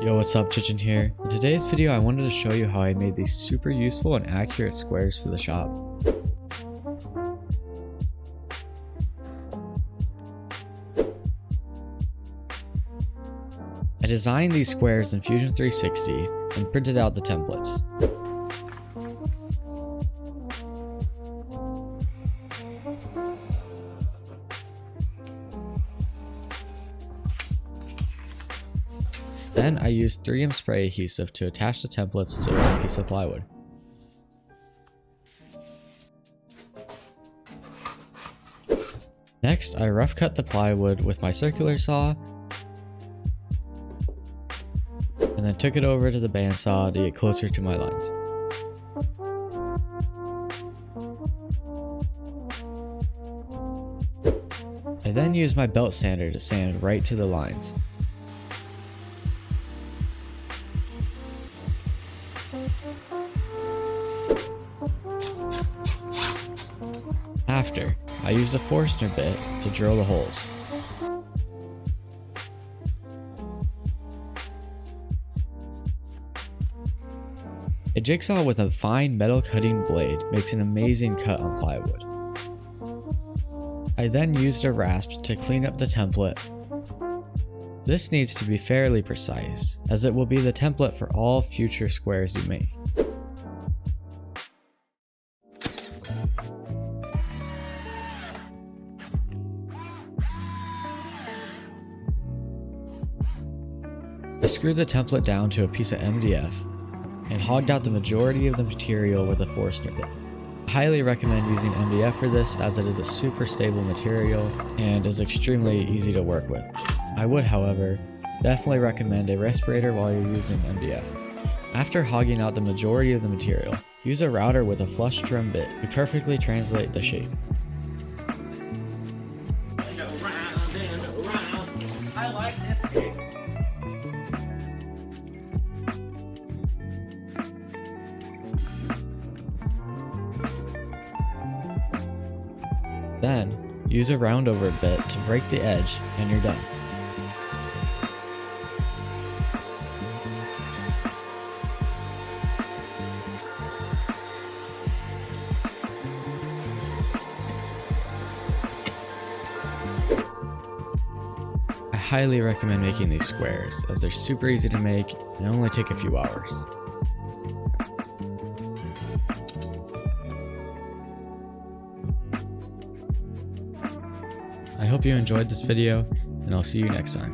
Yo, what's up, Chichen here. In today's video I wanted to show you how I made these super useful and accurate squares for the shop. I designed these squares in Fusion 360 and printed out the templates. Then I used 3M spray adhesive to attach the templates to a piece of plywood. Next, I rough cut the plywood with my circular saw, and then took it over to the bandsaw to get closer to my lines. I then used my belt sander to sand right to the lines. After, I used a Forstner bit to drill the holes. A jigsaw with a fine metal cutting blade makes an amazing cut on plywood. I then used a rasp to clean up the template. This needs to be fairly precise, as it will be the template for all future squares you make. I screwed the template down to a piece of MDF and hogged out the majority of the material with a Forstner bit. I highly recommend using MDF for this, as it is a super stable material and is extremely easy to work with. I would, however, definitely recommend a respirator while you're using MDF. After hogging out the majority of the material, use a router with a flush trim bit to perfectly translate the shape. I like this game. Then, use a roundover bit to break the edge and you're done. I highly recommend making these squares, as they're super easy to make and only take a few hours. I hope you enjoyed this video, and I'll see you next time.